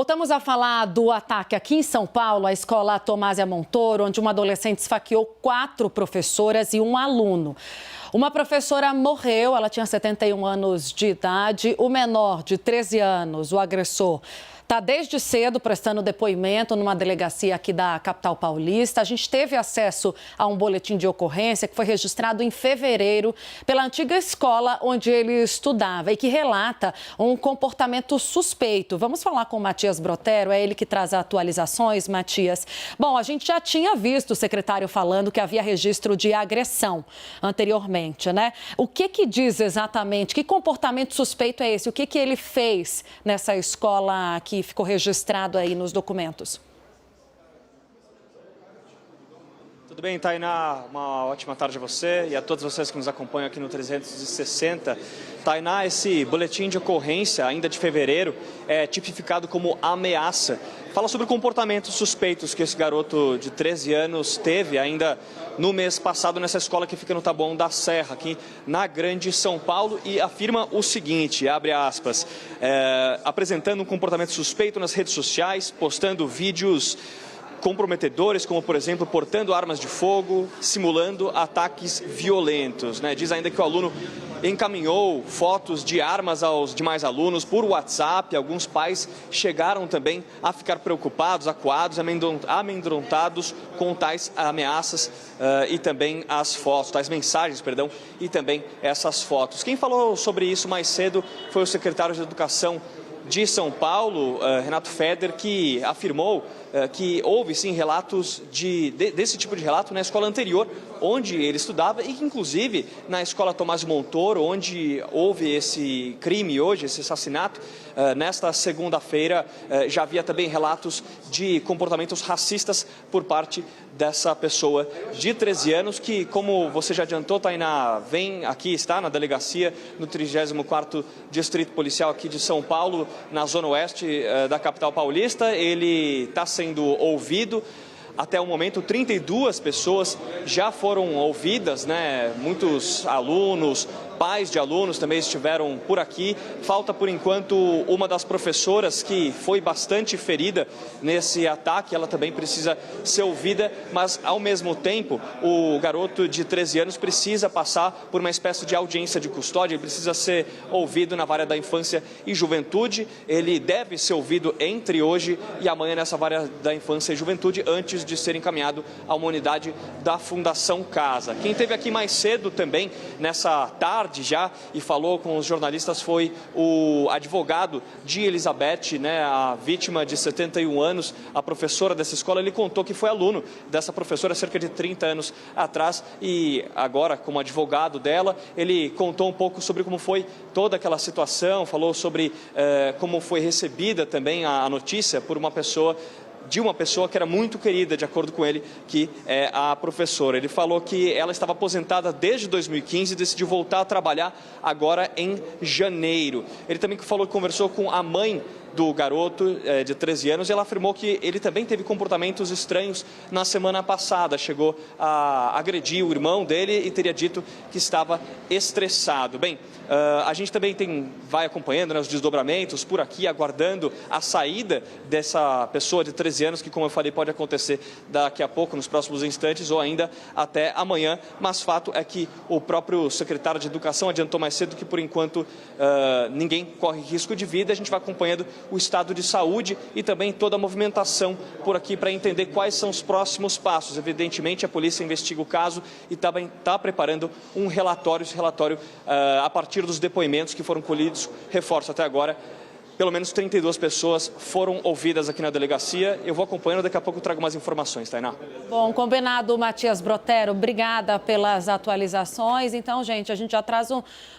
Voltamos a falar do ataque aqui em São Paulo, à escola Tomásia Montoro, onde uma adolescente esfaqueou 4 professoras e um aluno. Uma professora morreu, ela tinha 71 anos de idade. O menor, de 13 anos, o agressor, está desde cedo prestando depoimento numa delegacia aqui da capital paulista. A gente teve acesso a um boletim de ocorrência que foi registrado em fevereiro pela antiga escola onde ele estudava e que relata um comportamento suspeito. Vamos falar com o Matias Brotero, é ele que traz atualizações, Matias. Bom, a gente já tinha visto o secretário falando que havia registro de agressão anteriormente, né? O que diz exatamente? Que comportamento suspeito é esse? O que ele fez nessa escola que ficou registrado aí nos documentos? Tudo bem, Tainá? Uma ótima tarde a você e a todos vocês que nos acompanham aqui no 360. Tainá, esse boletim de ocorrência, ainda de fevereiro, é tipificado como ameaça. Fala sobre comportamentos suspeitos que esse garoto de 13 anos teve ainda no mês passado nessa escola que fica no Taboão da Serra, aqui na Grande São Paulo, e afirma o seguinte, abre aspas, apresentando um comportamento suspeito nas redes sociais, postando vídeos comprometedores, como, por exemplo, portando armas de fogo, simulando ataques violentos, né? Diz ainda que o aluno encaminhou fotos de armas aos demais alunos por WhatsApp. Alguns pais chegaram também a ficar preocupados, acuados, amedrontados com tais ameaças e também as fotos, tais mensagens, perdão, e também essas fotos. Quem falou sobre isso mais cedo foi o secretário de Educação de São Paulo, Renato Feder, que afirmou que houve sim relatos desse tipo de relato na escola anterior onde ele estudava e que inclusive na escola Tomásia Montoro, onde houve esse crime hoje, esse assassinato, nesta segunda-feira já havia também relatos de comportamentos racistas por parte dessa pessoa de 13 anos que, como você já adiantou, Tainá, está na delegacia no 34º Distrito Policial aqui de São Paulo, na zona oeste da capital paulista. Ele está sendo ouvido. Até o momento, 32 pessoas já foram ouvidas, né? Muitos alunos, pais de alunos também estiveram por aqui. Falta, por enquanto, uma das professoras que foi bastante ferida nesse ataque. Ela também precisa ser ouvida, mas, ao mesmo tempo, o garoto de 13 anos precisa passar por uma espécie de audiência de custódia. Ele precisa ser ouvido na vara da infância e juventude. Ele deve ser ouvido entre hoje e amanhã nessa vara da infância e juventude, antes de ser encaminhado a uma unidade da Fundação Casa. Quem esteve aqui mais cedo também, nessa tarde já, e falou com os jornalistas foi o advogado de Elizabeth, né, a vítima de 71 anos, a professora dessa escola. Ele contou que foi aluno dessa professora cerca de 30 anos atrás e agora, como advogado dela, ele contou um pouco sobre como foi toda aquela situação, falou sobre como foi recebida também a notícia por uma pessoa que era muito querida, de acordo com ele, que é a professora. Ele falou que ela estava aposentada desde 2015 e decidiu voltar a trabalhar agora em janeiro. Ele também falou que conversou com a mãe do garoto de 13 anos e ela afirmou que ele também teve comportamentos estranhos na semana passada. Chegou a agredir o irmão dele e teria dito que estava estressado. Bem, a gente também vai acompanhando, né, os desdobramentos por aqui, aguardando a saída dessa pessoa de 13 anos, que, como eu falei, pode acontecer daqui a pouco, nos próximos instantes, ou ainda até amanhã. Mas fato é que o próprio secretário de Educação adiantou mais cedo que, por enquanto, ninguém corre risco de vida. A gente vai acompanhando o estado de saúde e também toda a movimentação por aqui para entender quais são os próximos passos. Evidentemente, a polícia investiga o caso e está preparando um relatório. Esse relatório, a partir dos depoimentos que foram colhidos, reforço até agora, pelo menos 32 pessoas foram ouvidas aqui na delegacia. Eu vou acompanhando, daqui a pouco eu trago mais informações, Tainá. Bom, combinado, Matias Brotero. Obrigada pelas atualizações. Então, gente, a gente já traz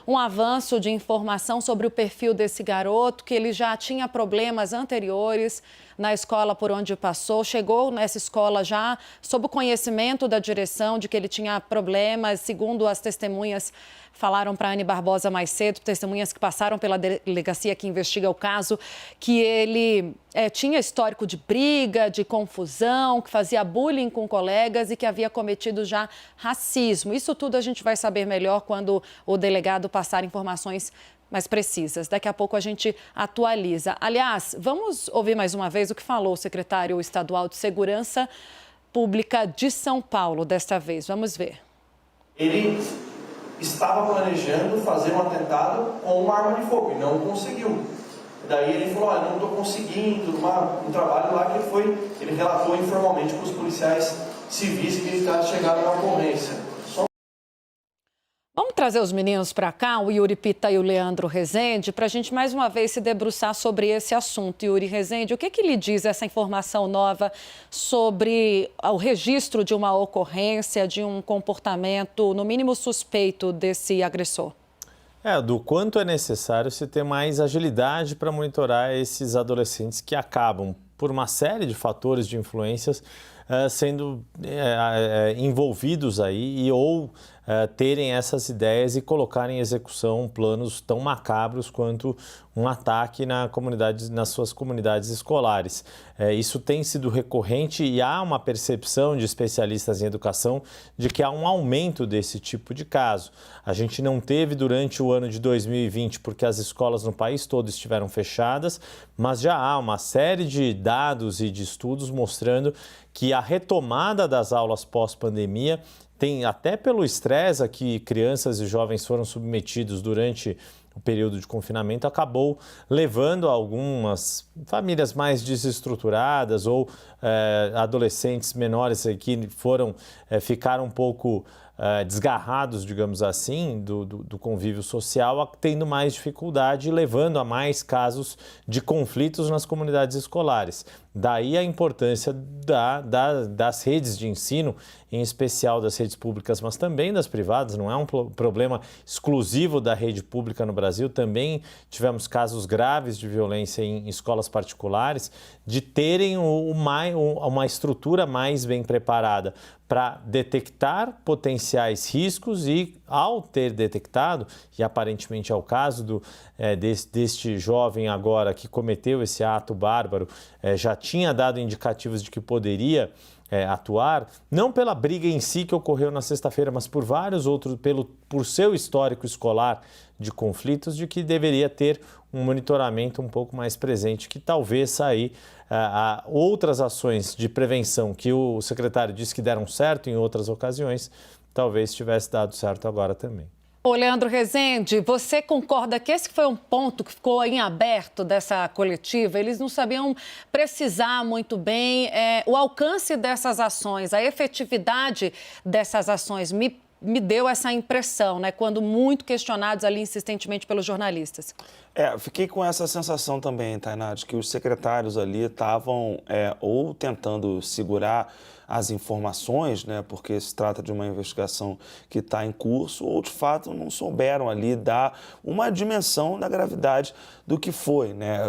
um avanço de informação sobre o perfil desse garoto, que ele já tinha problemas anteriores na escola por onde passou. Chegou nessa escola já sob o conhecimento da direção de que ele tinha problemas, segundo as testemunhas falaram para a Anne Barbosa mais cedo, testemunhas que passaram pela delegacia que investiga o caso, que ele tinha histórico de briga, de confusão, que fazia bullying com colegas e que havia cometido já racismo. Isso tudo a gente vai saber melhor quando o delegado passar informações mais precisas. Daqui a pouco a gente atualiza. Aliás, vamos ouvir mais uma vez o que falou o secretário estadual de Segurança Pública de São Paulo desta vez. Vamos ver. Ele estava planejando fazer um atentado com uma arma de fogo e não conseguiu. Daí ele falou, não estou conseguindo, um trabalho lá que ele relatou informalmente para os policiais civis que chegaram na ocorrência. Vamos trazer os meninos para cá, o Yuri Pita e o Leandro Rezende, para a gente mais uma vez se debruçar sobre esse assunto. Yuri Rezende, o que lhe diz essa informação nova sobre o registro de uma ocorrência, de um comportamento, no mínimo, suspeito desse agressor? Do quanto é necessário se ter mais agilidade para monitorar esses adolescentes que acabam, por uma série de fatores de influências, sendo envolvidos aí ou terem essas ideias e colocarem em execução planos tão macabros quanto um ataque nas suas comunidades escolares. Isso tem sido recorrente e há uma percepção de especialistas em educação de que há um aumento desse tipo de caso. A gente não teve durante o ano de 2020 porque as escolas no país todo estiveram fechadas, mas já há uma série de dados e de estudos mostrando que a retomada das aulas pós-pandemia tem, até pelo estresse a que crianças e jovens foram submetidos durante o período de confinamento, acabou levando algumas famílias mais desestruturadas ou adolescentes menores que ficaram um pouco desgarrados, digamos assim, do convívio social, tendo mais dificuldade e levando a mais casos de conflitos nas comunidades escolares. Daí a importância das redes de ensino, em especial das redes públicas, mas também das privadas. Não é um problema exclusivo da rede pública no Brasil. Também tivemos casos graves de violência em escolas particulares, de terem uma estrutura mais bem preparada para detectar potenciais riscos e, ao ter detectado, e aparentemente é o caso deste jovem agora que cometeu esse ato bárbaro, já tinha dado indicativos de que poderia atuar, não pela briga em si que ocorreu na sexta-feira, mas por vários outros, por seu histórico escolar de conflitos, de que deveria ter um monitoramento um pouco mais presente, que talvez aí outras ações de prevenção que o secretário disse que deram certo em outras ocasiões, talvez tivesse dado certo agora também. Ô, Leandro Rezende, você concorda que esse foi um ponto que ficou em aberto dessa coletiva? Eles não sabiam precisar muito bem o alcance dessas ações, a efetividade dessas ações. Me deu essa impressão, né? Quando muito questionados ali insistentemente pelos jornalistas. Fiquei com essa sensação também, Tainá, de que os secretários ali estavam ou tentando segurar as informações, né, porque se trata de uma investigação que está em curso, ou de fato não souberam ali dar uma dimensão da gravidade do que foi, né?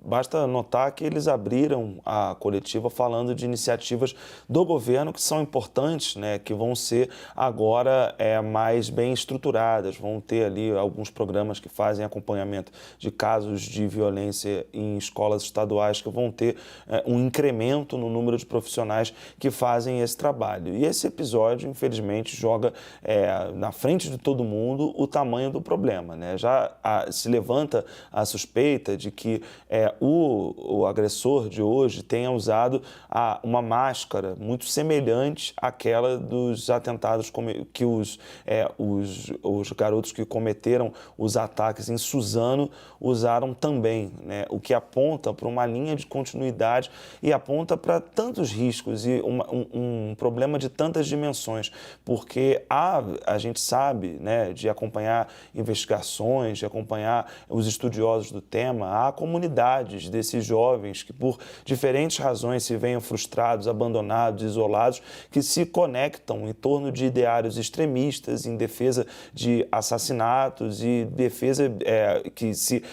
Basta notar que eles abriram a coletiva falando de iniciativas do governo que são importantes, né, que vão ser agora mais bem estruturadas, vão ter ali alguns programas que fazem acompanhamento de casos de violência em escolas estaduais, que vão ter um incremento no número de profissionais que fazem esse trabalho. E esse episódio, infelizmente, joga na frente de todo mundo o tamanho do problema, né? Já se levanta a suspeita de que o agressor de hoje tenha usado uma máscara muito semelhante àquela dos atentados que os garotos que cometeram os ataques em Suzano usaram também, né? O que aponta para uma linha de continuidade e aponta para tantos riscos e um problema de tantas dimensões, porque a gente sabe, né, de acompanhar investigações, de acompanhar os estudiosos do tema, há comunidades desses jovens que por diferentes razões se venham frustrados, abandonados, isolados, que se conectam em torno de ideários extremistas em defesa de assassinatos e defesa que se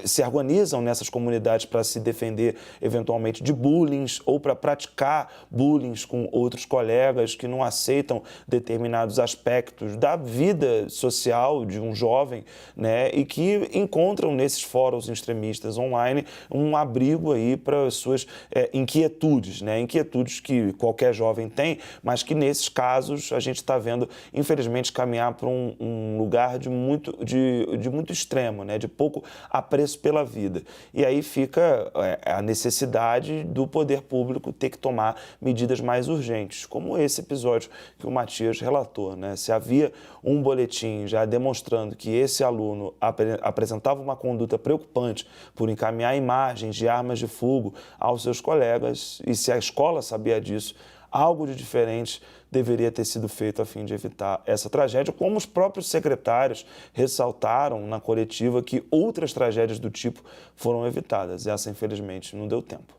se organizam nessas comunidades para se defender eventualmente de bullying ou para praticar bullying com outros colegas que não aceitam determinados aspectos da vida social de um jovem, né, e que encontram nesses fóruns extremistas online um abrigo aí para suas inquietudes, né, inquietudes que qualquer jovem tem, mas que nesses casos a gente está vendo, infelizmente, caminhar para um lugar de muito extremo, né, de pouco apreço pela vida. E aí fica a necessidade do poder público ter que tomar medidas mais urgentes, como esse episódio que o Matias relatou, né? Se havia um boletim já demonstrando que esse aluno apresentava uma conduta preocupante por encaminhar imagens de armas de fogo aos seus colegas, e se a escola sabia disso, algo de diferente deveria ter sido feito a fim de evitar essa tragédia, como os próprios secretários ressaltaram na coletiva que outras tragédias do tipo foram evitadas. Essa, infelizmente, não deu tempo.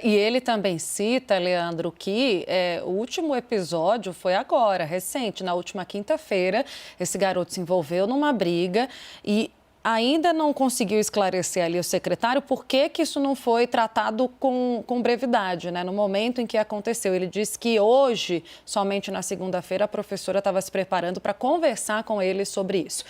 E ele também cita, Leandro, que o último episódio foi agora, recente, na última quinta-feira. Esse garoto se envolveu numa briga e ainda não conseguiu esclarecer ali o secretário por que isso não foi tratado com brevidade, né? No momento em que aconteceu. Ele disse que hoje, somente na segunda-feira, a professora estava se preparando para conversar com ele sobre isso.